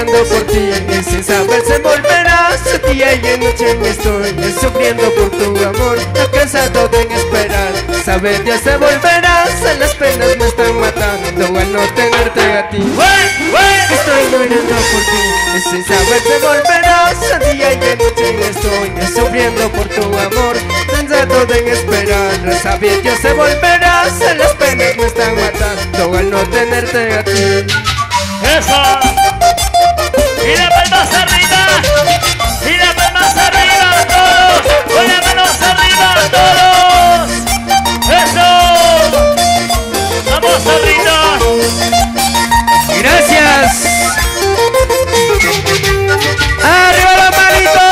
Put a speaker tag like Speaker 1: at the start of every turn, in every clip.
Speaker 1: llorando por ti y sin saber se volverás. Día y noche me estoy sufriendo por tu amor, cansado de esperar. Saber ya se volverás, las penas me están matando al no tenerte a ti. Estoy llorando por ti, sin saber se volverás. Día y noche me estoy sufriendo por tu amor, cansado de esperar. Saber ya se volverás, las penas me están matando al no tenerte a ti.
Speaker 2: ¡Eso! ¡Y las palmas arriba! ¡Y las palmas arriba todos! ¡Con las manos arriba todos! ¡Eso! ¡Vamos arriba!
Speaker 1: ¡Gracias! ¡Arriba las manitos!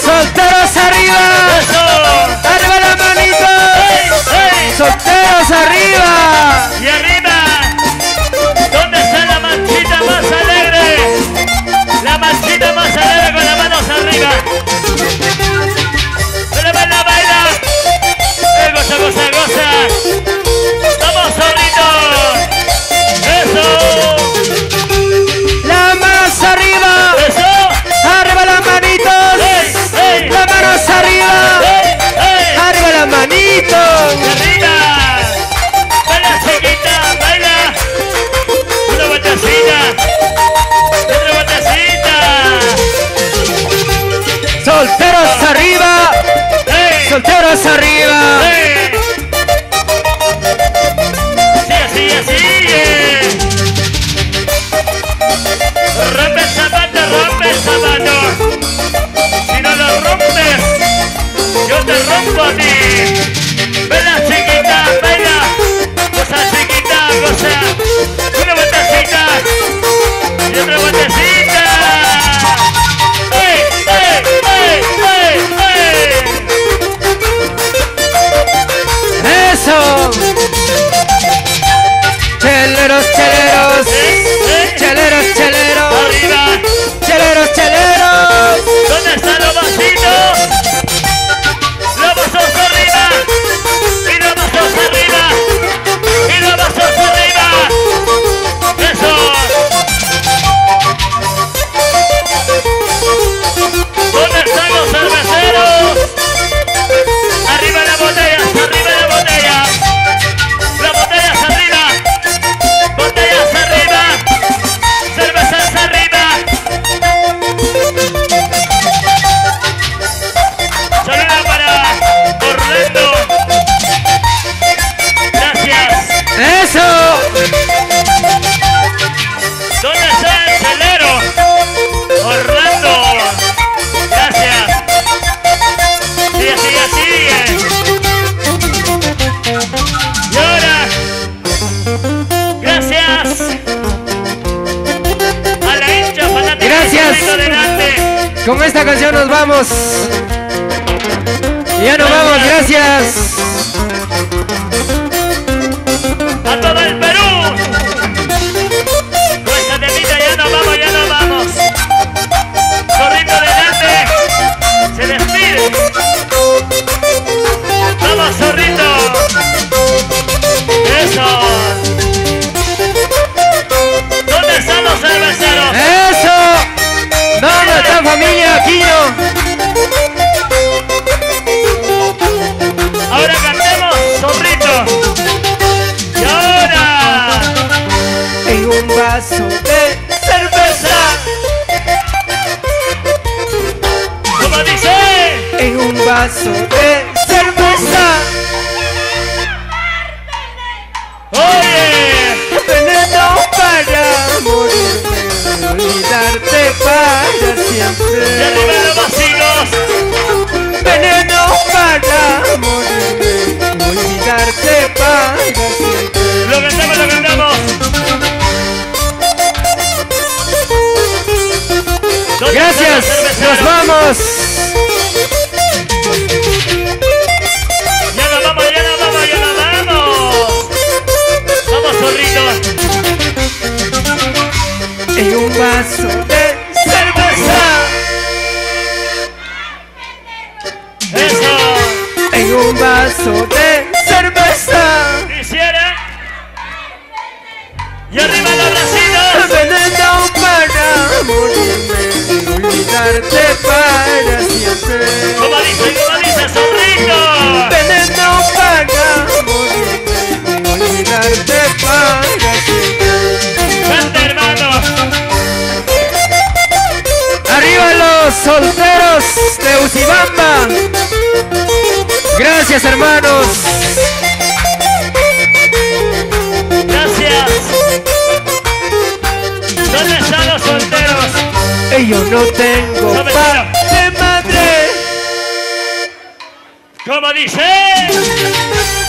Speaker 1: ¡Solteros arriba!
Speaker 2: ¡Eso!
Speaker 1: ¡Arriba las manitos!
Speaker 2: ¡Ey!
Speaker 1: ¡Solteros arriba!
Speaker 2: ¡Y arriba! ¿Dónde está la manchita más alegre? La manchita más alegre con las manos arriba. ¡Baila, baila, baila! ¡Goza, goza, goza! ¡Vamos, zorritos! ¡Eso!
Speaker 1: ¡Las manos arriba!
Speaker 2: ¡Eso!
Speaker 1: ¡Arriba las manitos!
Speaker 2: ¡Ey, ey!
Speaker 1: ¡Las manos arriba!
Speaker 2: ¡Ey, ey!
Speaker 1: ¡Arriba las manitos!
Speaker 2: ¡Y arriba! ¡Baila, chiquita! ¡Baila! ¡Una vueltecita! ¡Otra vueltecita!
Speaker 1: ¡Solteros arriba!
Speaker 2: ¡Ey!
Speaker 1: ¡Solteros arriba!
Speaker 2: ¡Ey! ¡Sigue, sigue, sigue! ¡Rompe el zapato, rompe el zapato! Si no lo rompes, yo te rompo a ti. ¡Baila, chiquita! ¡Baila! ¡Goza, chiquita! ¡Goza! ¡Una vueltecita! ¡Y otra vueltecita! ¡Ey, ey, ey, ey, ey!
Speaker 1: ¡Eso! ¡Cheleros, cheleros! ¡Cheleros, cheleros!
Speaker 2: ¡Arriba!
Speaker 1: ¡Cheleros, cheleros!
Speaker 2: ¿Dónde están los vasitos? ¡Los vasos arriba! ¡Y los vasos arriba! ¡Y los vasos arriba! ¡Eso! ¿Dónde están los cerveceros? ¡Arriba las botellas! ¡Arriba las botellas! ¡Las botellas arriba! ¡Botellas arriba! ¡Cervezas arriba! Saluda para Orlando. Gracias.
Speaker 1: ¡Eso!
Speaker 2: ¿Dónde está el celero? Orlando. Gracias. Sigue, sigue, sigue. Y ahora, gracias a la hincha fanática.
Speaker 1: Gracias.
Speaker 2: Que está delante.
Speaker 1: Con esta canción nos vamos. Ya nos vamos, gracias.
Speaker 2: A todo el Perú. Con esta temita ya nos vamos, ya nos vamos. Zorrito delante. Se despide. Vamos, zorrito. Eso. ¿Dónde están los cerveceros?
Speaker 1: ¡Eso! ¿Dónde está familia Aquino?
Speaker 2: Ahora cantemos, zorrito. Y ahora,
Speaker 1: En un vaso de
Speaker 2: cerveza. ¿Cómo dice?
Speaker 1: En un vaso de cerveza.
Speaker 2: Oye,
Speaker 1: Veneno para morirme, olvidarte para
Speaker 2: y
Speaker 1: siempre.
Speaker 2: arriba los vasitos.
Speaker 1: Veneno para morirme, olvidarte para siempre.
Speaker 2: Lo cantamos, lo cantamos. ¿Dónde
Speaker 1: Gracias,
Speaker 2: están los cerveceros?
Speaker 1: nos vamos.
Speaker 2: Ya nos vamos, ya nos vamos, ya nos vamos. Vamos, zorritos.
Speaker 1: En un vaso de cerveza.
Speaker 2: Eso.
Speaker 1: En un vaso de cerveza.
Speaker 2: Quisiera. Y arriba los bracitos.
Speaker 1: Veneno para Gracias, hermanos.
Speaker 2: Gracias. ¿Dónde están los solteros?
Speaker 1: Yo no tengo
Speaker 2: No me
Speaker 1: padre, madre.
Speaker 2: ¿Cómo dice?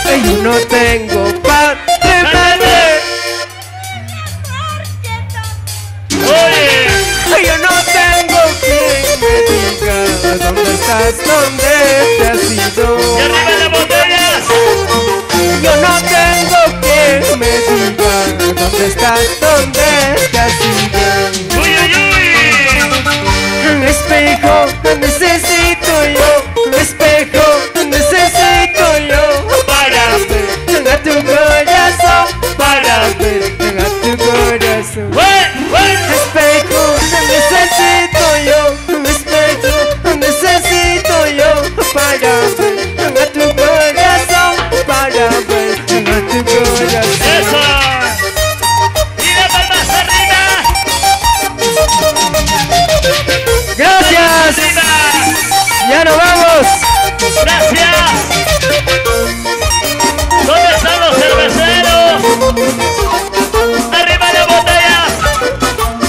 Speaker 1: Yo no tengo padre, madre.
Speaker 2: Oye,
Speaker 1: Yo no tengo quien me diga dónde estás, dónde te has ido.
Speaker 2: y arriba las botellas.
Speaker 1: Yo no tengo quien me diga dónde estás, dónde te has ido.
Speaker 2: Uy, uy, uy.
Speaker 1: Un espejo necesito yo, un espejo necesito yo para ver a tu corazón, para ver a tu corazón. Un espejo necesito yo, un espejo necesito yo para ver a tu corazón, para ver a tu corazón.
Speaker 2: Eso. Y las palmas arriba.
Speaker 1: Gracias,
Speaker 2: Arriba.
Speaker 1: ya nos vamos.
Speaker 2: Gracias. ¿Dónde están los cerveceros? Arriba las botellas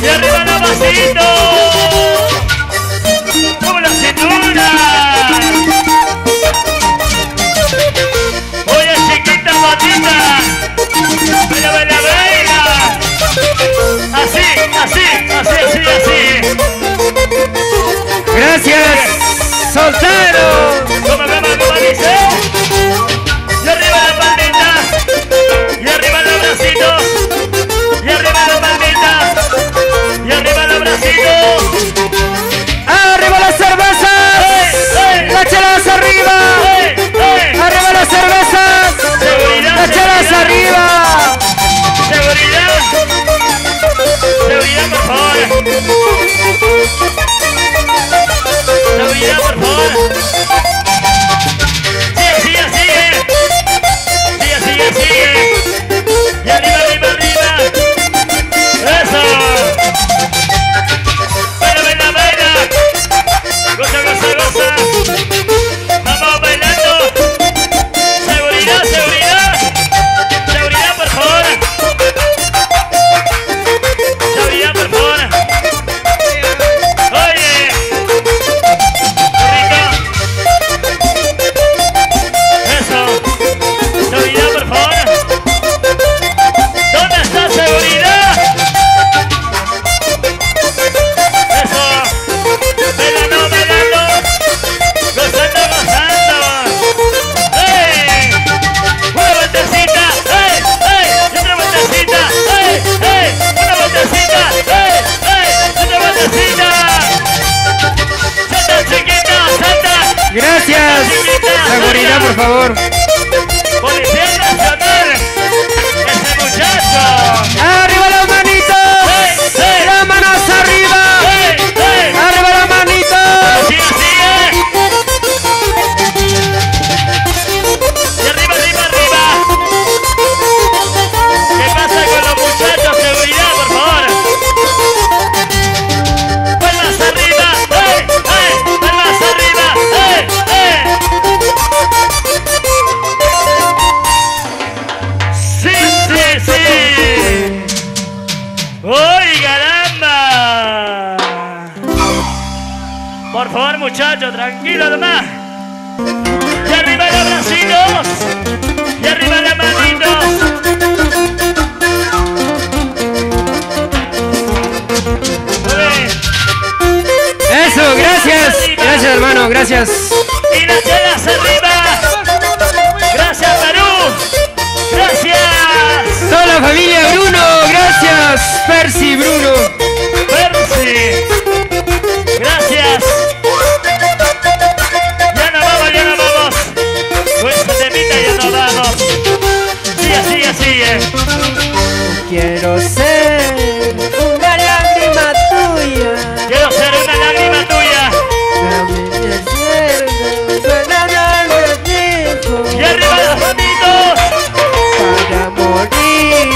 Speaker 2: y arriba los vasitos. Como la cintura. Oye, chiquita patita. Vela, vela, vela. Así, así, así, así, así.
Speaker 1: Gracias, soltero.
Speaker 2: ¿Cómo dice? Y arriba la palmita, y arriba los bracitos, y arriba la palmita, y arriba los bracitos.
Speaker 1: ¡Arriba las cervezas!
Speaker 2: ¡Ey!
Speaker 1: ¡Las chelas arriba!
Speaker 2: ¡Ey! ¡Ey!
Speaker 1: ¡Arriba las cervezas!
Speaker 2: Seguridad,
Speaker 1: ¡Las chelas
Speaker 2: seguridad.
Speaker 1: arriba!
Speaker 2: Seguridad, seguridad por favor. Seguridad por favor. Sigue, sigue, sigue. Sigue, sigue, sigue. Y arriba, arriba, arriba. Eso. Baila, baila, baila. Goza, goza, goza. Vamos bailando. Seguridad, seguridad. Seguridad, por favor. Seguridad, por favor. Oye. Rico. Eso. Seguridad, por favor. ¿Dónde está seguridad? Eso. Bailando, bailando. Gozando, gozando. ¡Ey! Una vueltecita. ¡Ey! ¡Ey! Otra vueltecita. ¡Ey! ¡Ey! Una vueltecita. ¡Ey! ¡Ey! Otra vueltecita. Salta, chiquita, salta.
Speaker 1: Gracias. Seguridad, por favor.
Speaker 2: Policía Nacional. Ese muchacho.
Speaker 1: ¡Arriba las manitos!
Speaker 2: ¡Ey! ¡Ey!
Speaker 1: ¡Las manos arriba!
Speaker 2: ¡Ey! ¡Ey!
Speaker 1: ¡Arriba las manitos!
Speaker 2: Sigue, sigue. Y arriba, arriba, arriba. ¿Qué pasa con los muchachos? Seguridad, por favor. Palmas arriba. ¡Ey! ¡Ey! Palmas arriba. ¡Ey! ¡Ey! Sí, sí, sí. ¡Uy, caramba! Por favor, muchachos, tranquilo nomás. Y arriba los bracitos. Y arriba las manitos.
Speaker 1: Eso, gracias. Gracias, hermano, gracias.
Speaker 2: Y las chelas arriba. Gracias, Perú. Gracias.
Speaker 1: Toda la familia Bruno, gracias. Percy, Bruno.
Speaker 2: Percy. Gracias. Ya no vamos, ya no vamos. Con esta temita ya no vamos. Sigue, sigue, sigue.
Speaker 1: Quiero ser una lágrima tuya.
Speaker 2: Quiero ser una lágrima tuya. Y arriba los manitos.
Speaker 1: Para morir.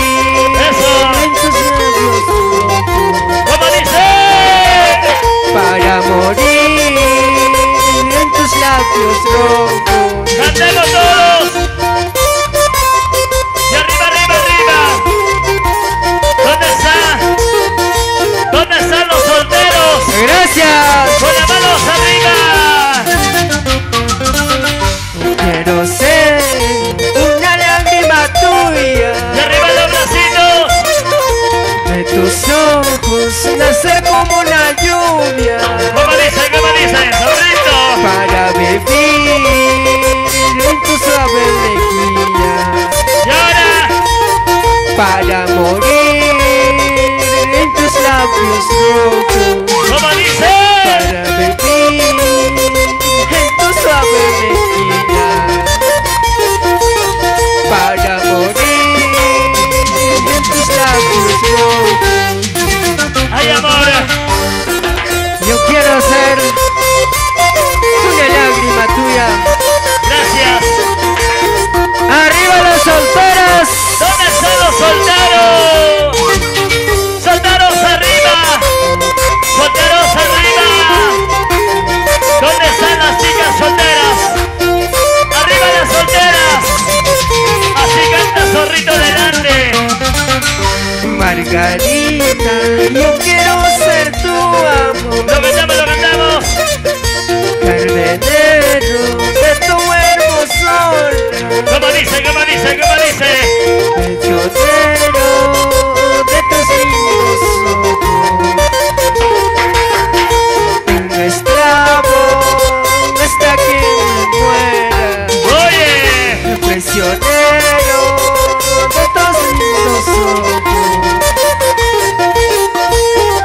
Speaker 2: Eso.
Speaker 1: En tus labios.
Speaker 2: ¿Cómo dice?
Speaker 1: Para morir en tus labios rojos.
Speaker 2: Cantemos
Speaker 1: labios rojos.
Speaker 2: ¿Cómo dice?
Speaker 1: Para vivir en tu suave mejilla, para morir en tus labios rojos.
Speaker 2: ¡Ay, amor!
Speaker 1: Yo quiero ser una lágrima tuya.
Speaker 2: Gracias.
Speaker 1: ¡Arriba las solteras!
Speaker 2: ¿Dónde están los solteros? ¡Solteros arriba! ¡Solteros arriba! ¿Dónde están las chicas solteras? ¡Arriba las solteras! Así canta Zorrito delante.
Speaker 1: Margarita, yo quiero ser tu amor.
Speaker 2: Lo cantamos, lo cantamos.
Speaker 1: Cardenero de tu hermosura.
Speaker 2: ¿Cómo dice, cómo dice, cómo dice?
Speaker 1: Pechonero de tus lindos ojos. Un esclavo hasta que me muera.
Speaker 2: Oye,
Speaker 1: Prisionero de tus lindos ojos.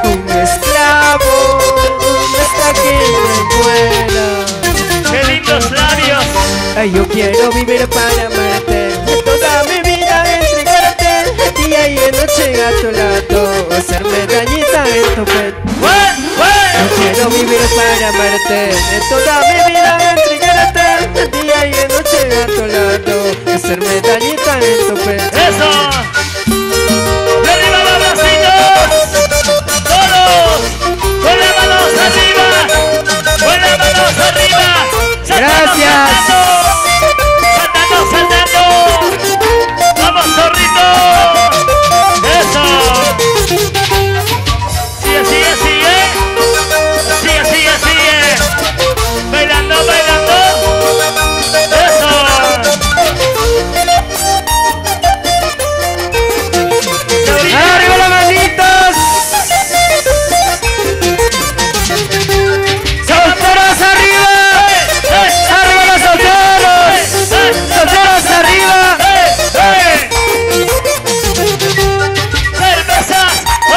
Speaker 1: Un esclavo hasta que me muera.
Speaker 2: qué lindos labios.
Speaker 1: Ay, yo quiero vivir para amarte, toda mi vida entregarte, día y noche a tu lado, ser medallita en tu pecho. Yo quiero vivir para amarte, toda mi vida entregarte, día y noche a tu lado, ser medallita en tu pecho.
Speaker 2: ¡Eso! ¡De arriba, abracitos! ¡Todos! ¡Con las manos arriba! ¡Con las manos arriba!
Speaker 1: Gracias.
Speaker 2: ¡Saltando, saltando! ¡Vamos, Zorrito! ¡Eso! Sigue, sigue, sigue. Sigue, sigue, sigue. Bailando, bailando. ¡Eso!
Speaker 1: ¡Arriba las manitos! ¡Solteros arriba! ¡Arriba los solteros! ¡Solteros arriba!
Speaker 2: ¡Cervezas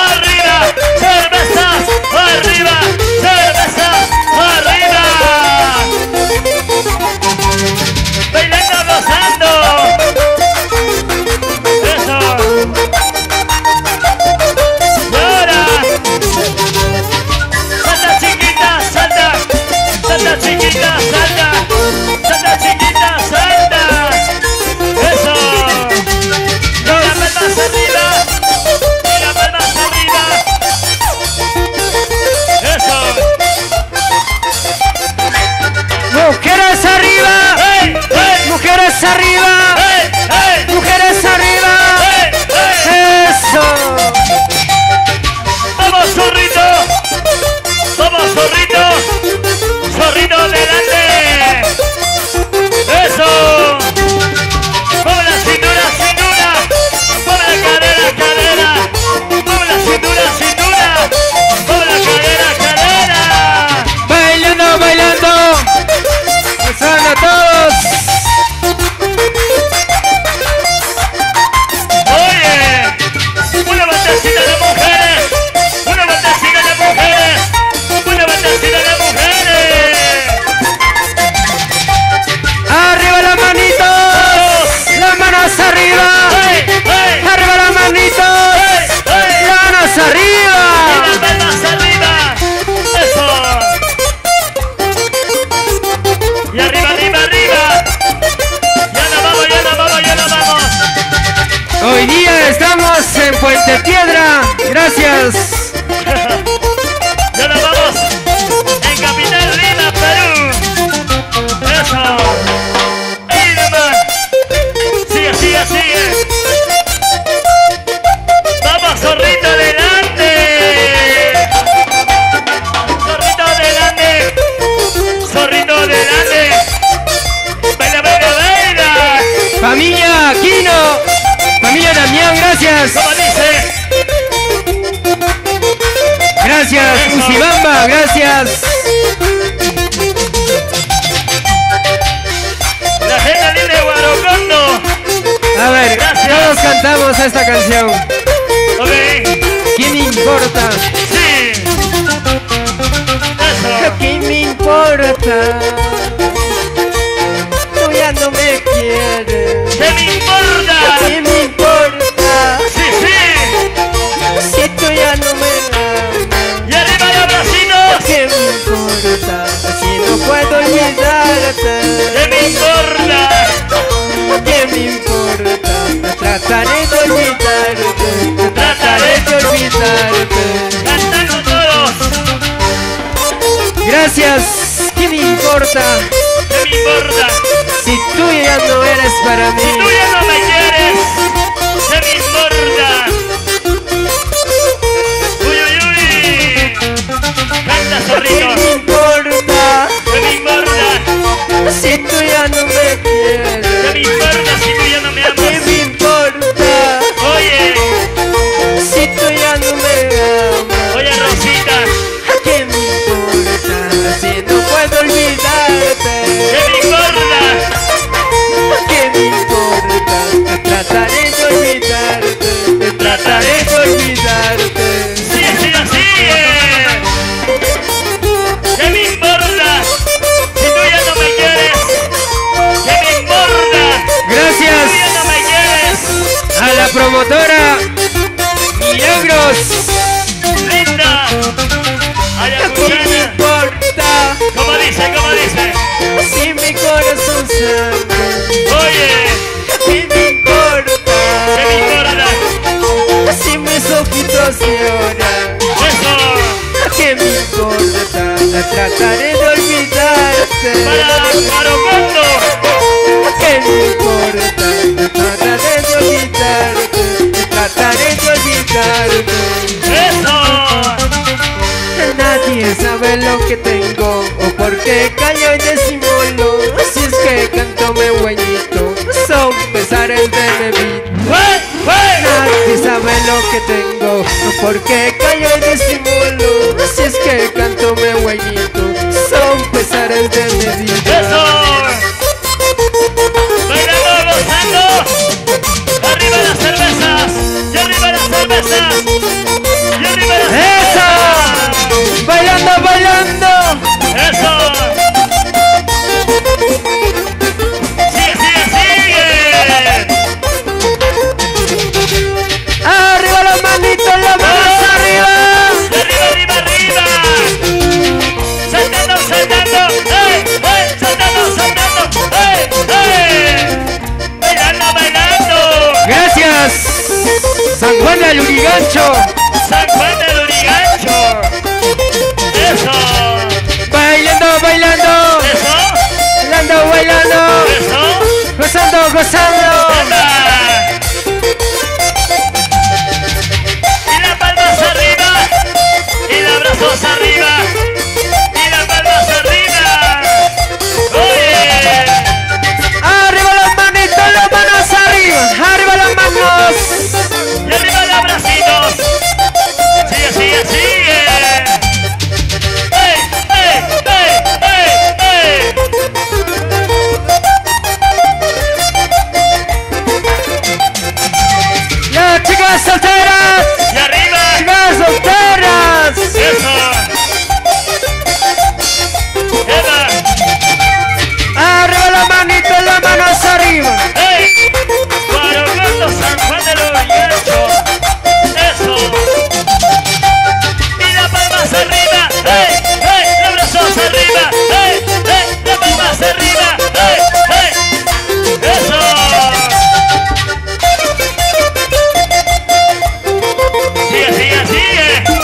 Speaker 2: arriba! ¡Cervezas arriba! ¡Cervezas arriba! ¡Bailando, gozando! ¡Eso! ¡Y ahora! ¡Salta, chiquita, salta! ¡Salta, chiquita, salta! ¡Salta, chiquita, salta! ¡Eso! ¡Mira palmas arriba! ¡Mira palmas arriba! ¡Eso!
Speaker 1: ¡Mujeres arriba!
Speaker 2: ¡Hey! ¡Hey!
Speaker 1: ¡Mujeres arriba!
Speaker 2: ¡Hey! ¡Hey!
Speaker 1: ¡Mujeres arriba!
Speaker 2: ¡Hey! ¡Hey!
Speaker 1: ¡Eso!
Speaker 2: ¡Vamos, Zorrito! ¡Vamos, Zorrito! ¡Zorrito delante! ¡Eso! ¡Mueve la cintura, cintura! ¡Mueve la cadera, cadera! ¡Mueve la cintura, cintura! ¡Mueve la cadera, cadera!
Speaker 1: ¡Bailando, bailando! ¡Besando a todos!
Speaker 2: ¡Oye! ¡Una vueltecita de mujeres! ¡Una vueltecita de mujeres! ¡Una vueltecita de mujeres!
Speaker 1: ¡Arriba las manitos! ¡Las manos arriba!
Speaker 2: ¡Hey! ¡Hey!
Speaker 1: ¡Arriba las manitos!
Speaker 2: ¡Hey! ¡Hey!
Speaker 1: ¡Las manos
Speaker 2: ¡Y
Speaker 1: arriba!
Speaker 2: las palmas arriba! ¡Eso! ¡Y arriba, arriba, arriba! ¡Ya nos vamos, ya nos vamos, ya nos vamos!
Speaker 1: Hoy día estamos en Puente Piedra. Gracias.
Speaker 2: ¡Ya nos vamos! ¡En Capital Lima, Perú! ¡Eso! ¡Ey, nomás! ¡Sigue, sigue, sigue! ¡Vamos, Zorrito, adelante! ¡Zorrito, adelante! ¡Zorrito, adelante! ¡Baila, baila, baila!
Speaker 1: Familia Aquino. Familia Damián, gracias.
Speaker 2: ¿Cómo dice?
Speaker 1: Gracias. Usibamba, gracias.
Speaker 2: La gente libre de Guarocondo.
Speaker 1: A ver,
Speaker 2: Gracias.
Speaker 1: todos cantamos esta canción.
Speaker 2: Ok.
Speaker 1: ¿Quién importa?
Speaker 2: Sí. Eso.
Speaker 1: ¿Qué me importa? Tú ya no me quieres.
Speaker 2: ¿Qué me importa?
Speaker 1: ¿Qué me importa?
Speaker 2: Sí, sí.
Speaker 1: Si tú ya no me amas.
Speaker 2: Y arriba los bracitos.
Speaker 1: ¿Qué me importa? Si no puedo olvidarte.
Speaker 2: ¿Qué me importa?
Speaker 1: ¿Qué me importa? Trataré de olvidarte. Trataré de olvidarte.
Speaker 2: Cantando todos.
Speaker 1: Gracias. ¿Qué me importa?
Speaker 2: ¿Qué me importa?
Speaker 1: Si tú ya no eres para mí.
Speaker 2: Si tú ya no me quieres, ¿qué me importa? Uy, uy, uy. Canta,
Speaker 1: ¿Qué
Speaker 2: zorrito.
Speaker 1: me importa?
Speaker 2: ¿Qué me importa?
Speaker 1: Si tú ya no me quieres.
Speaker 2: ¿Qué me importa si tú ya no me
Speaker 1: ¿Qué
Speaker 2: amas?
Speaker 1: me importa?
Speaker 2: Oye,
Speaker 1: Si tú ya no me amas.
Speaker 2: oye, Rosita,
Speaker 1: ¿Qué me importa? Si no puedo olvidarte.
Speaker 2: ¿qué me importa?
Speaker 1: ¿Qué me importa? Trataré de olvidarte. Trataré de olvidarte.
Speaker 2: Sigue, sigue, sigue. ¿Qué me importa si tú ya no me quieres? ¿Qué me importa si
Speaker 1: Gracias
Speaker 2: tú ya no me quieres?
Speaker 1: a la promotora Milagros.
Speaker 2: Linda,
Speaker 1: ¿Qué me
Speaker 2: Ayacuchana.
Speaker 1: importa?
Speaker 2: ¿Cómo dice? ¿Cómo dice?
Speaker 1: Si mi corazón sangra.
Speaker 2: Oye,
Speaker 1: ¿Qué me importa?
Speaker 2: ¿qué me importa?
Speaker 1: Si mis ojitos lloran.
Speaker 2: Eso,
Speaker 1: ¿Qué me importa? Trataré de olvidarte.
Speaker 2: para Rocondo.
Speaker 1: ¿Qué me importa? Trataré de olvidarte. Trataré de olvidarte.
Speaker 2: Eso,
Speaker 1: Nadie sabe lo que tengo o por qué callo y disimulo. Si es que canto me guañito, son pesares de mi vida. Nadie sabe lo que tengo o por qué callo y disimulo. Si es que canto me guañito, son pesares de mi vida.
Speaker 2: eso. Bailando, gozando. Arriba las cervezas. Y arriba las cervezas. Y arriba las cervezas.
Speaker 1: ¡Eso! ¡Bailando, bailando!
Speaker 2: Eso. Sigue, sigue, sigue.
Speaker 1: ¡Arriba las manitos, las manos arriba!
Speaker 2: Y arriba, arriba, arriba. Saltando, saltando. ¡Ey, ey! Saltando, saltando. ¡Ey, ey! Bailando, bailando.
Speaker 1: ¡Gracias! ¡San Juan del Urigancho!
Speaker 2: San Juan del Urigancho. Eso.
Speaker 1: ¡Bailando, bailando!
Speaker 2: Eso.
Speaker 1: ¡Bailando, bailando!
Speaker 2: Eso.
Speaker 1: ¡Gozando, gozando!
Speaker 2: ¡Anda! Y las palmas arriba. Y los brazos arriba. Y las palmas arriba. Oye.
Speaker 1: ¡Arriba las manitos, las manos arriba! ¡Arriba las manos!
Speaker 2: Y arriba los bracitos. Sigue, sigue, sigue. ¡Ey, ey, ey, ey, ey!
Speaker 1: ¡Las chicas solteras!
Speaker 2: Y arriba.
Speaker 1: ¡Chicas solteras!
Speaker 2: Eso. Eva.
Speaker 1: ¡Arriba las manitos, las manos arriba!
Speaker 2: ¡Ey! Guaraguato, San Juan del Urigancho. Eso. Y las palmas arriba. ¡Ey! ¡Ey! Los brazos arriba. ¡Ey! ¡Ey! Las palmas arriba. ¡Ey! ¡Ey! Eso. Sigue, sigue, sigue.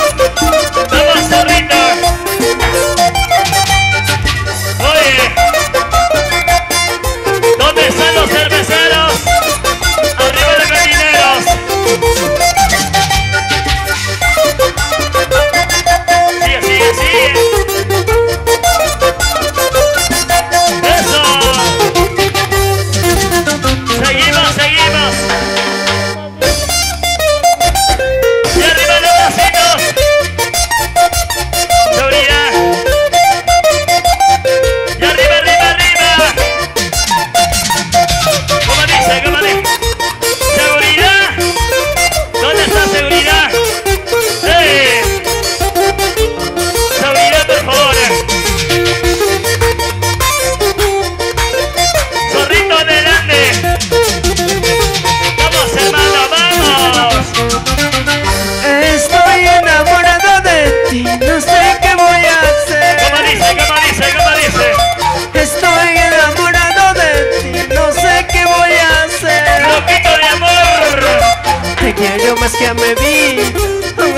Speaker 1: quiero más que a mi vida.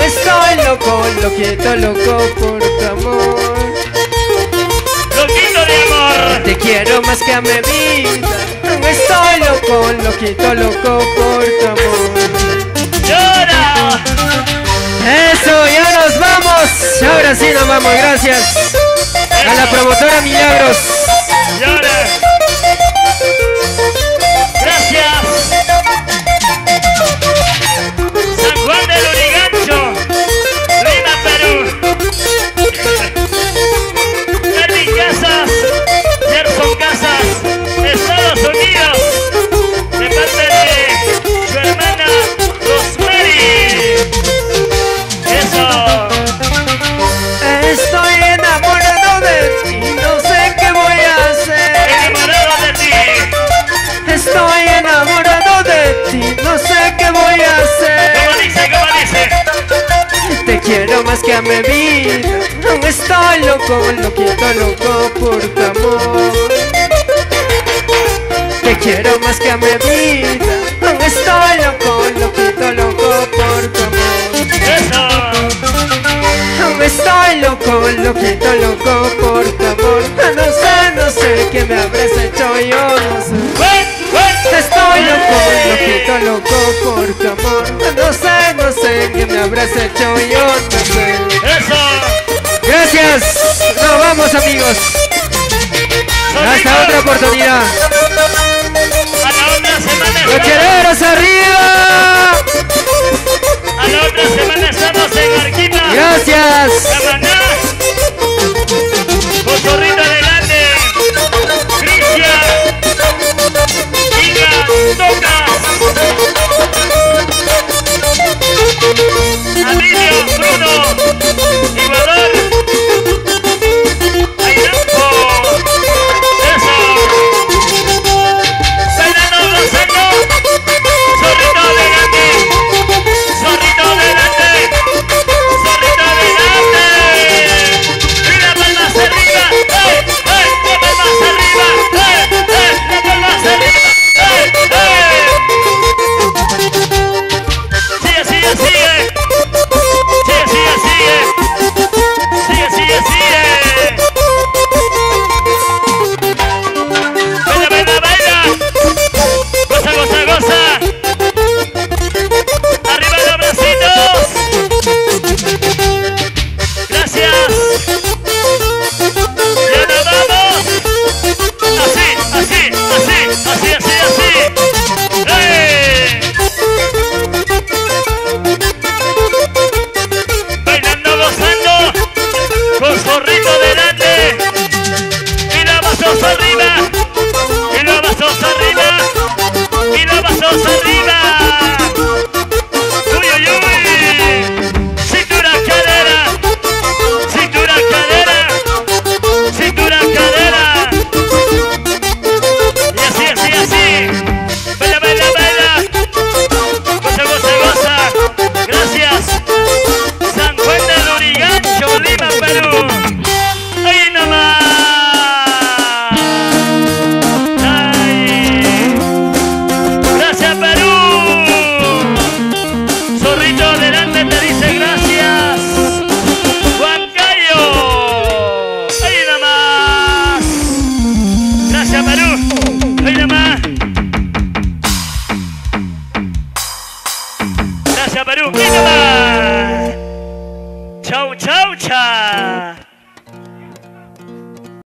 Speaker 1: Estoy loco, loquito, loco por tu amor.
Speaker 2: Loquito de amor.
Speaker 1: Te quiero más que a mi vida. Estoy loco, loquito, loco por tu amor.
Speaker 2: Llora.
Speaker 1: Eso, ya nos vamos. Ahora sí nos vamos, gracias a la promotora Milagros.
Speaker 2: Llora. Gracias. San Juan del Urigancho, Lima, Perú. Erwin Casas, Gerson Casas, Estados Unidos, de parte de su hermana Rosemary. Eso.
Speaker 1: Estoy enamorado de ti, no sé qué voy a hacer.
Speaker 2: Enamorado de ti.
Speaker 1: Estoy enamorado de ti, no sé qué voy a hacer.
Speaker 2: ¿Cómo dice? ¿Cómo dice?
Speaker 1: Te quiero más que a mi vida. Estoy loco, loquito, loco por tu amor. Te quiero más que a mi vida. Estoy loco, loquito, loco por tu amor.
Speaker 2: Eso.
Speaker 1: Estoy loco, loquito, loco por tu amor. No sé qué me habrás hecho, yo no sé. Estoy loco, loquito, loco por tu amor. No sé qué me habrás hecho, yo no sé.
Speaker 2: Eso.
Speaker 1: Gracias, nos vamos amigos. Hasta otra oportunidad.
Speaker 2: A la otra semana.
Speaker 1: Cocheleros arriba.